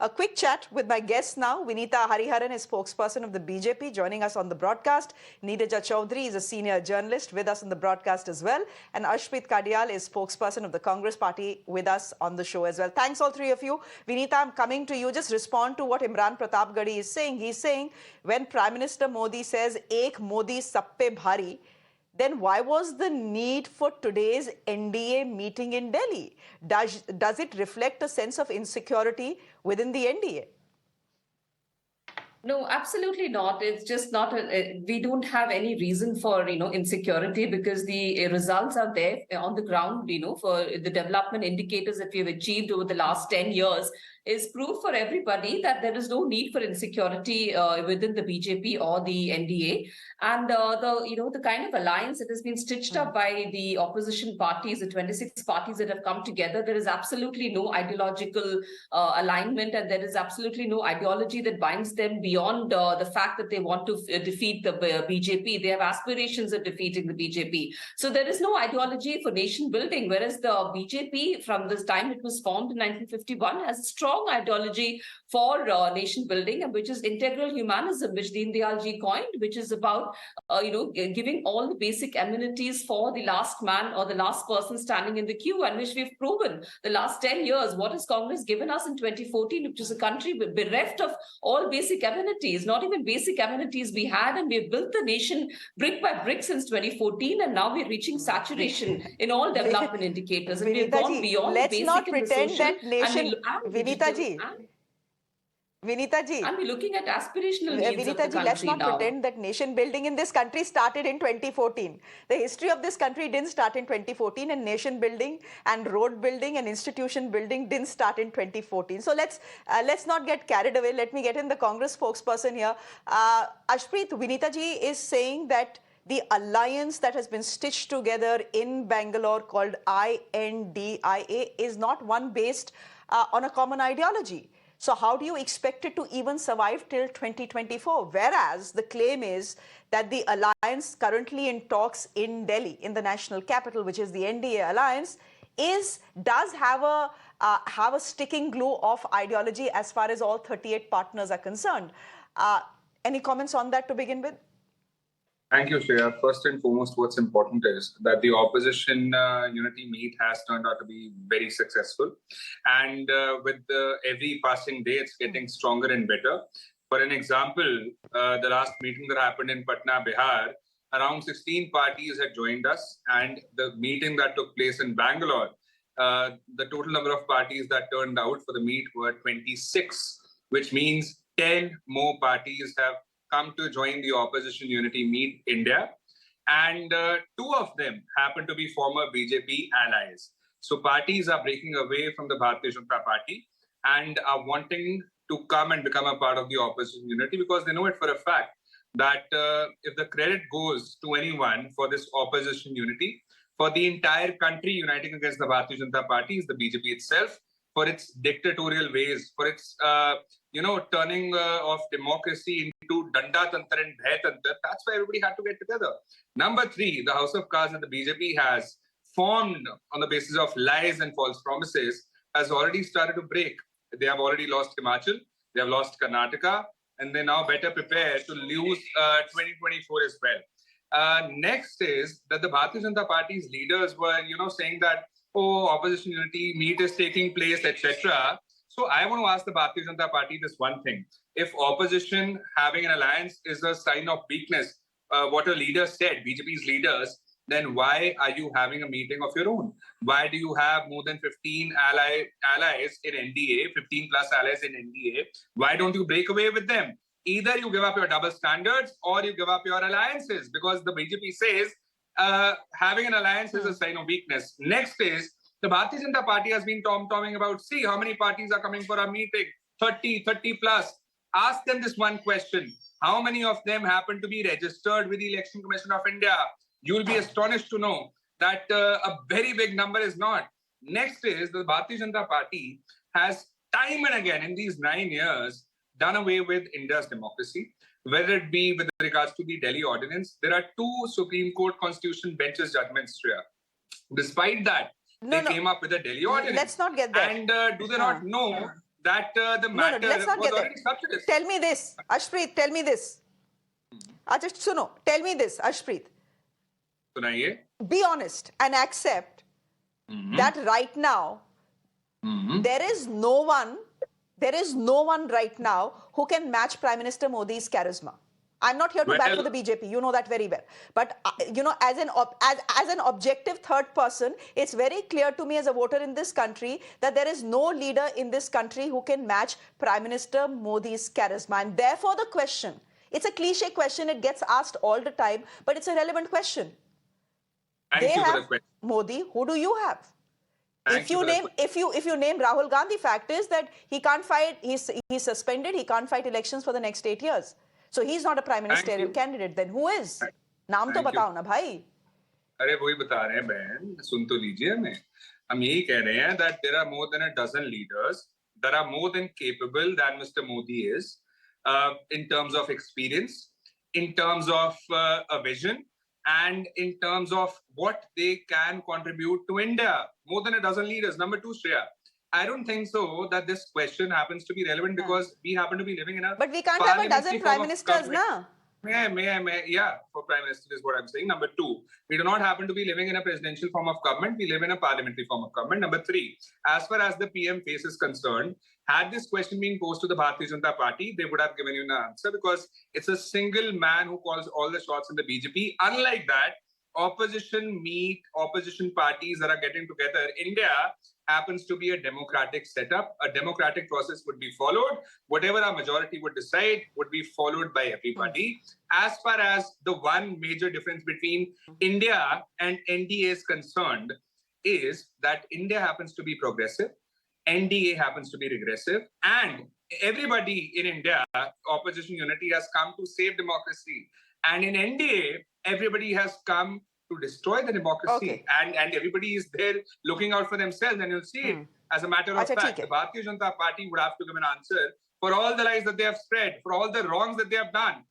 a quick chat with my guest now. Vineeta Hariharan is spokesperson of the BJP, joining us on the broadcast. Neeraja Chaudhary is a senior journalist with us on the broadcast as well. And Ashpreet Kadial is spokesperson of the Congress party with us on the show as well. Thanks all three of you. Vineeta, I'm coming to you. Just respond to what Imran Pratapgarhi is saying. He's saying when Prime Minister Modi says, Ek Modi sab pe bhari, then why was the need for today's NDA meeting in Delhi? Does it reflect a sense of insecurity within the NDA? No, absolutely not. It's just not, we don't have any reason for, insecurity, because the results are there on the ground, for the development indicators that we have achieved over the last 10 years is proof for everybody that there is no need for insecurity within the BJP or the NDA. And the kind of alliance that has been stitched up by the opposition parties, the 26 parties that have come together, there is absolutely no ideological alignment, and there is absolutely no ideology that binds them beyond the fact that they want to defeat the BJP. They have aspirations of defeating the BJP. So there is no ideology for nation building, whereas the BJP, from this time it was formed in 1951, has a strong ideology for nation building, and which is integral humanism, which I.N.D.I.A coined, which is about giving all the basic amenities for the last man or the last person standing in the queue, and which we've proven the last 10 years. What has Congress given us in 2014, which is a country bereft of all basic amenities? Not even basic amenities we had, and we've built the nation brick by brick since 2014, and now we're reaching saturation in all development indicators, and we've gone beyond the basic not and the pretend social. That nation, Vineeta ji, and we're looking at aspirational needs of the country. Let's not now. pretend that nation building in this country started in 2014. The history of this country didn't start in 2014, and nation building and road building and institution building didn't start in 2014. So let's not get carried away. Let me get in the Congress spokesperson here. Ashpreet, Vineeta ji is saying that the alliance that has been stitched together in Bangalore called I.N.D.I.A is not one based on a common ideology. So how do you expect it to even survive till 2024? Whereas the claim is that the alliance currently in talks in Delhi, in the national capital, which is the NDA alliance, does have a sticking glue of ideology as far as all 38 partners are concerned. Any comments on that to begin with? Thank you, Shreya. First and foremost, what's important is that the opposition unity meet has turned out to be very successful. And with every passing day, it's getting stronger and better. For an example, the last meeting that happened in Patna, Bihar, around 16 parties had joined us. And the meeting that took place in Bangalore, the total number of parties that turned out for the meet were 26, which means 10 more parties have come to join the opposition unity meet India, and two of them happen to be former BJP allies. So parties are breaking away from the Bharatiya Janata Party and are wanting to come and become a part of the opposition unity, because they know it for a fact that if the credit goes to anyone for this opposition unity, for the entire country uniting against the Bharatiya Janata Party is the BJP itself, for its dictatorial ways, for its turning of democracy into Danda Tantra and Bhay Tantra. That's why everybody had to get together. Number three, the House of Cards that the BJP has formed on the basis of lies and false promises has already started to break. They have already lost Himachal, they have lost Karnataka, and they're now better prepared to lose 2024 as well. Next is that the Bharatiya Janata Party's leaders were, saying that, oh, opposition unity meet is taking place, etc. So I want to ask the Bharatiya Janata Party this one thing. If opposition having an alliance is a sign of weakness, what a leader said, BJP's leaders, then why are you having a meeting of your own? Why do you have more than 15 allies in NDA, 15 plus allies in NDA? Why don't you break away with them? Either you give up your double standards or you give up your alliances, because the BJP says having an alliance is a sign of weakness. Next is, the Bharatiya Janata Party has been tom-tomming about, see how many parties are coming for a meeting, 30 plus. Ask them this one question. How many of them happen to be registered with the Election Commission of India? You'll be astonished to know that a very big number is not. Next is, the Bharatiya Janata Party has time and again in these 9 years done away with India's democracy, whether it be with regards to the Delhi Ordinance. There are 2 Supreme Court Constitution benches judgments, Shreya. Despite that, they came up with a Delhi Ordinance. Let's not get there. And do they not know that the No, matter let's not was get there. already subsidized. Tell me this, Ashpreet, tell me this. Just suno, tell me this, Ashpreet. Sunaiye. Be honest and accept that right now, there is no one right now who can match Prime Minister Modi's charisma. I'm not here to bat for the BJP. You know that very well. But as an objective third person, it's very clear to me as a voter in this country that there is no leader in this country who can match Prime Minister Modi's charisma. And therefore, the question, it's a cliche question. It gets asked all the time, but it's a relevant question. Thank you for the question. Modi. Who do you have? Thank you If you name Rahul Gandhi, fact is that he can't fight. He's suspended. He can't fight elections for the next 8 years. So he's not a prime ministerial candidate. Then who is? नाम तो बताओ ना भाई. अरे वही बता रहे हैं बहन, सुन तो लीजिए हमें. हम यही कह रहे हैं that there are more than a dozen leaders that are more than capable than Mr. Modi is in terms of experience, in terms of a vision, and in terms of what they can contribute to India. More than a dozen leaders. Number two, Shreya, I don't think so that this question happens to be relevant because we happen to be living in a... But we can't have a dozen prime ministers, na? Yeah, for prime minister is what I'm saying. Number two, we do not happen to be living in a presidential form of government. We live in a parliamentary form of government. Number three, as far as the PM face is concerned, had this question been posed to the Bharatiya Janata Party, they would have given you an answer because it's a single man who calls all the shots in the BJP. Unlike that, opposition parties that are getting together. India happens to be a democratic setup. A democratic process would be followed. Whatever our majority would decide would be followed by everybody. As far as the one major difference between India and NDA is concerned is that India happens to be progressive, NDA happens to be regressive, and everybody in India, opposition unity has come to save democracy. And in NDA, everybody has come to destroy the democracy, and everybody is there looking out for themselves, and you'll see it. As a matter of fact, the Bharatiya Janata Party would have to give an answer for all the lies that they have spread, for all the wrongs that they have done.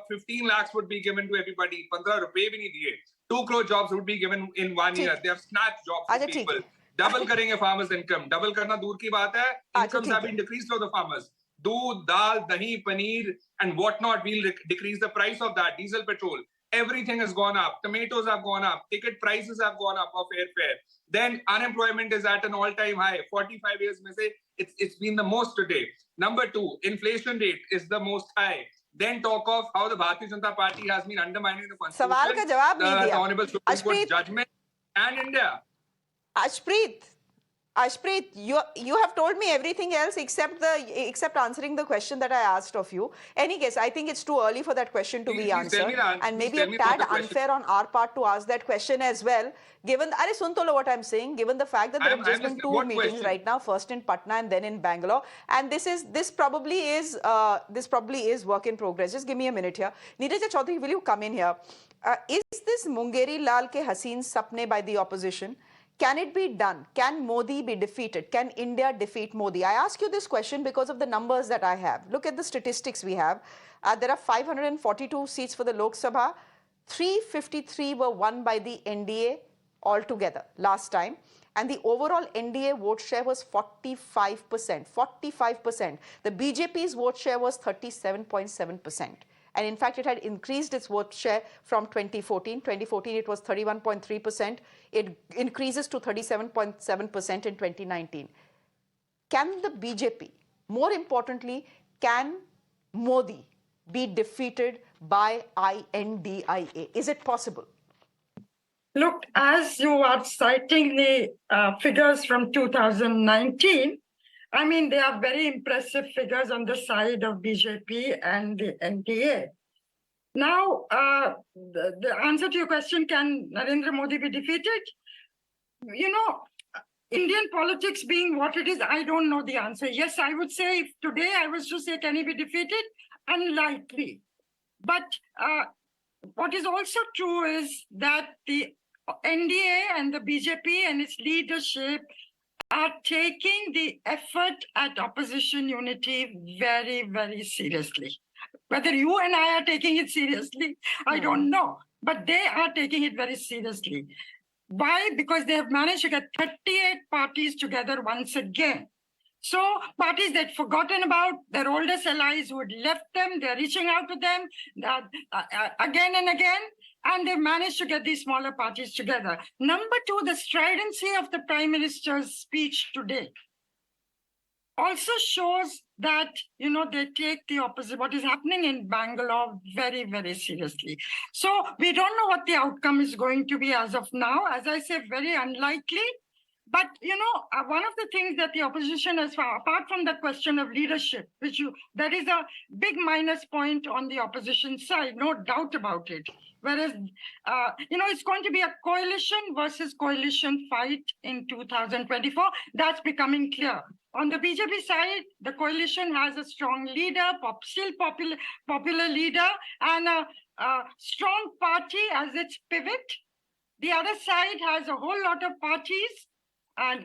15 lakhs would be given to everybody. 15 rupees bhi nahi diye. 2 crore jobs would be given in 1 year. They have snatched jobs from people. Double karenge farmers' income. Double karna dur ki baat hai. Incomes have been decreased for the farmers. Doodh, dal, dahi, paneer, and whatnot. We'll decrease the price of that. Diesel, petrol. Everything has gone up. Tomatoes have gone up. Ticket prices have gone up of airfare. Then unemployment is at an all-time high. 45 years, mein se, it's been the most today. Number two, inflation rate is the most high. Then talk of how the Bharatiya Janata Party has been undermining the constitution, सवाल का जवाब नहीं दिया. the Honorable Supreme Court judgment, and India. Ashpreet, you have told me everything else except answering the question that I asked of you. Any case, I think it's too early for that question to be answered, and maybe a tad unfair on our part to ask that question as well. Given, sun to lo what I'm saying. Given the fact that there have just been two meetings right now, first in Patna and then in Bangalore, and this probably is work in progress. Just give me a minute here. Neeraj Chaudhary, will you come in here? Is this Mungeri Lal ke haseen sapne by the opposition? Can it be done? Can Modi be defeated? Can India defeat Modi? I ask you this question because of the numbers that I have. Look at the statistics we have. There are 542 seats for the Lok Sabha. 353 were won by the NDA altogether last time. And the overall NDA vote share was 45%. 45%. The BJP's vote share was 37.7%. And in fact, it had increased its vote share from 2014. 2014, it was 31.3%. It increases to 37.7% in 2019. Can the BJP, more importantly, can Modi be defeated by I.N.D.I.A? Is it possible? Look, as you are citing the figures from 2019, I mean, they are very impressive figures on the side of BJP and the NDA. Now, the answer to your question, can Narendra Modi be defeated? You know, Indian politics being what it is, I don't know the answer. Yes, I would say if today I was to say, can he be defeated? Unlikely. But what is also true is that the NDA and the BJP and its leadership are taking the effort at opposition unity very, very seriously. Whether you and I are taking it seriously, I don't know. But they are taking it very seriously. Why? Because they have managed to get 38 parties together once again. So parties that forgotten about their oldest allies who had left them, they're reaching out to them again and again, and they've managed to get these smaller parties together. Number two, the stridency of the Prime Minister's speech today also shows that, they take the opposite, what is happening in Bangalore very, very seriously. So we don't know what the outcome is going to be as of now. As I say, very unlikely. But, one of the things that the opposition has found, apart from the question of leadership, that is a big minus point on the opposition side, no doubt about it. Whereas, it's going to be a coalition versus coalition fight in 2024. That's becoming clear. On the BJP side, the coalition has a strong leader, still popular leader, and a strong party as its pivot. The other side has a whole lot of parties. And,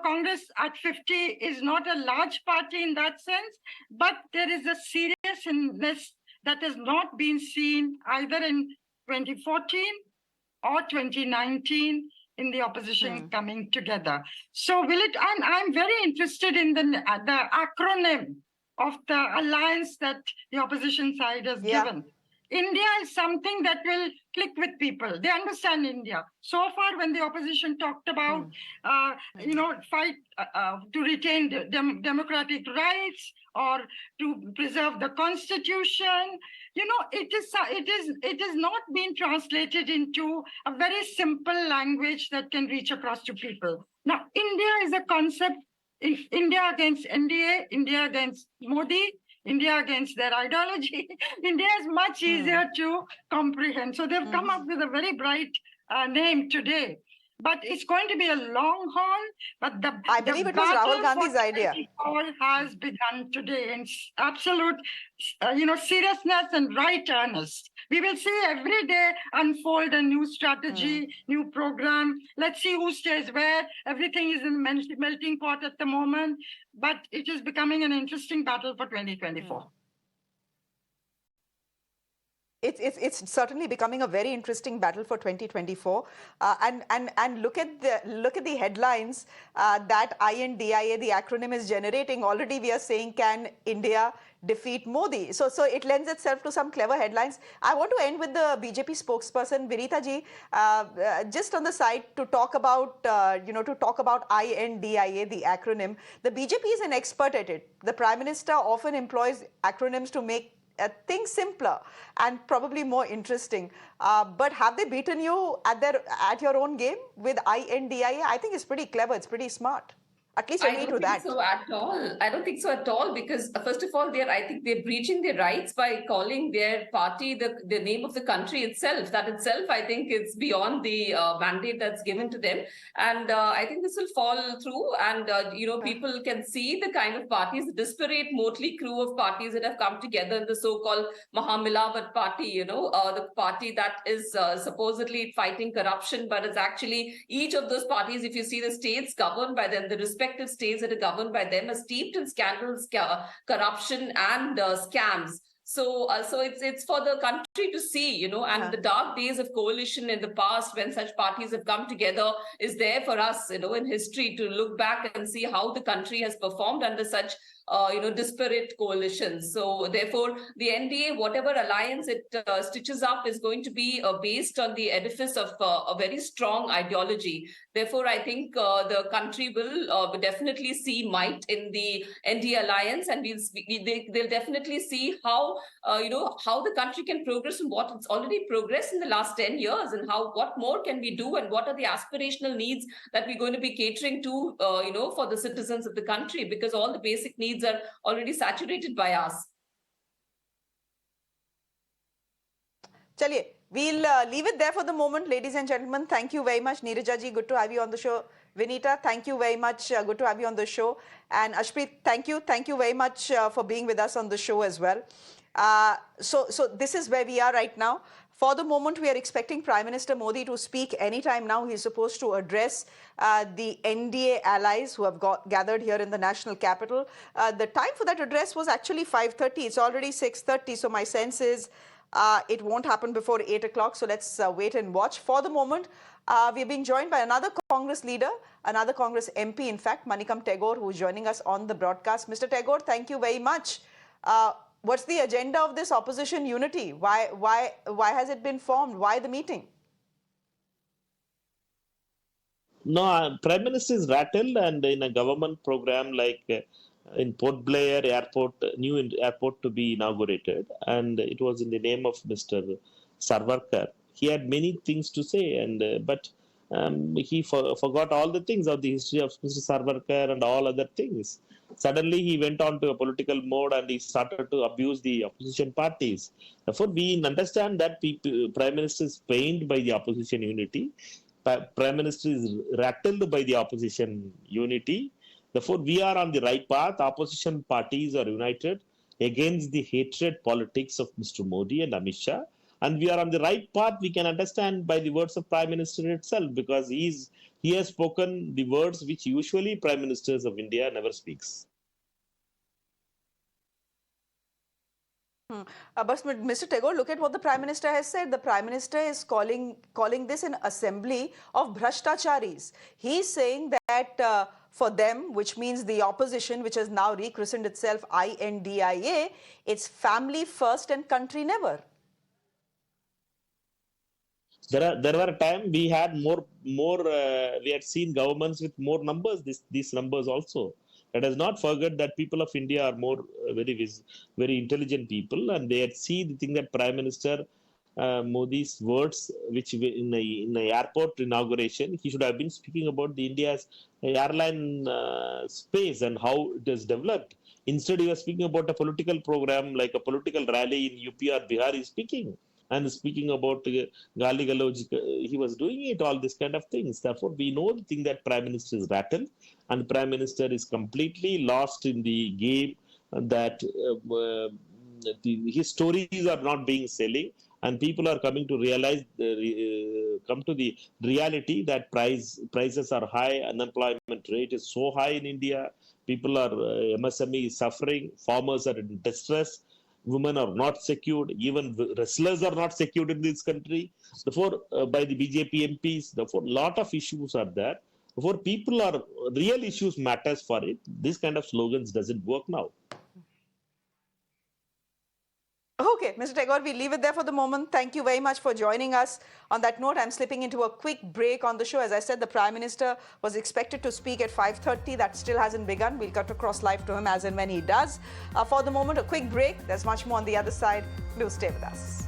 Congress at 50 is not a large party in that sense, but there is a seriousness that has not been seen either in 2014 or 2019 in the opposition coming together. So will it, and I'm very interested in the acronym of the alliance that the opposition side has given. India is something that will click with people. They understand India. So far, when the opposition talked about, fight to retain democratic rights or to preserve the constitution, it is not being translated into a very simple language that can reach across to people. Now, India is a concept. If India against NDA, India against Modi, India against their ideology, India is much easier to comprehend. So they've come up with a very bright name today. But it's going to be a long haul. But I believe it was Rahul Gandhi's idea. Has begun today in absolute, seriousness and right earnest. We will see every day unfold a new strategy, new program. Let's see who stays where. Everything is in the melting pot at the moment. But it is becoming an interesting battle for 2024. It's certainly becoming a very interesting battle for 2024, and look at the headlines that I.N.D.I.A, the acronym, is generating. Already we are saying, can India defeat Modi? So it lends itself to some clever headlines. I want to end with the BJP spokesperson Vineeta ji, just on the side to talk about I.N.D.I.A, the acronym. The BJP is an expert at it. The Prime Minister often employs acronyms to make things simpler and probably more interesting. But have they beaten you at your own game with I.N.D.I.A? I think it's pretty clever. It's pretty smart. At least agree to that. I don't think so at all, because first of all, I think they're breaching their rights by calling their party the name of the country itself. That itself, I think, it's beyond the mandate that's given to them. And I think this will fall through. And, people can see the kind of parties, the disparate motley crew of parties that have come together in the so-called Mahamilavat party, the party that is supposedly fighting corruption, but it's actually each of those parties, if you see the states governed by them, the respective states that are governed by them are steeped in scandals, corruption and scams. So it's for the country to see, and the dark days of coalition in the past when such parties have come together is there for us, in history to look back and see how the country has performed under such disparate coalitions. So therefore, the NDA, whatever alliance it stitches up, is going to be based on the edifice of a very strong ideology. Therefore, I think the country will definitely see might in the NDA alliance, and they'll definitely see how how the country can progress and what it's already progressed in the last 10 years, and what more can we do, and what are the aspirational needs that we're going to be catering to, for the citizens of the country, because all the basic needs are already saturated by us. Chaliye, we'll leave it there for the moment, ladies and gentlemen. Thank you very much. Neeraja ji, good to have you on the show. Vineeta, thank you very much. Good to have you on the show. And Ashpreet, thank you. Thank you very much for being with us on the show as well. So this is where we are right now. For the moment, we are expecting Prime Minister Modi to speak anytime now. He's supposed to address the NDA allies who have gathered here in the national capital. The time for that address was actually 5:30. It's already 6:30. So my sense is it won't happen before 8 o'clock. So let's wait and watch. For the moment, we're being joined by another Congress leader, another Congress MP, in fact, Manikam Tagore, who is joining us on the broadcast. Mr. Tagore, thank you very much. What's the agenda of this opposition unity? Why has it been formed? Why the meeting? No, Prime Minister is rattled, and in a government program like in Port Blair Airport, new airport to be inaugurated, and it was in the name of Mr. Sarwarkar. He had many things to say, and but he forgot all the things of the history of Mr. Sarwarkar and all other things. Suddenly, he went on to a political mode and he started to abuse the opposition parties. Therefore, we understand that Prime Minister is pained by the opposition unity. Prime Minister is rattled by the opposition unity. Therefore, we are on the right path. Opposition parties are united against the hatred politics of Mr. Modi and Amit Shah. And we are on the right path, we can understand by the words of Prime Minister itself, because he has spoken the words which usually Prime Ministers of India never speaks. But Mr. Tagore, look at what the Prime Minister has said. The Prime Minister is calling this an assembly of Bhrashtacharis. He's saying that for them, which means the opposition, which has now rechristened itself I.N.D.I.A, it's family first and country never. There were a time we had we had seen governments with more numbers. These numbers also. Let us not forget that people of India are more very intelligent people, and they had seen the thing that Prime Minister Modi's words, which in the airport inauguration, he should have been speaking about the India's airline space and how it is developed. Instead, he was speaking about a political program, like a political rally in UP or Bihar. He's speaking about Gali Galoj. He was doing it, all this kind of things. Therefore, we know the thing that Prime Minister is rattled, and Prime Minister is completely lost in the game, that his stories are not being selling, and people are coming to realize, come to the reality that prices are high, unemployment rate is so high in India, people are, MSME is suffering, farmers are in distress, women are not secured, even wrestlers are not secured in this country. Therefore, by the BJP MPs, therefore, a lot of issues are there. Therefore, real issues matters for it. This kind of slogans doesn't work now. Okay, Mr. Tagore, we leave it there for the moment. Thank you very much for joining us. On that note, I'm slipping into a quick break on the show. As I said, the Prime Minister was expected to speak at 5:30. That still hasn't begun. We'll cut across live to him as and when he does. For the moment, a quick break. There's much more on the other side. Do stay with us.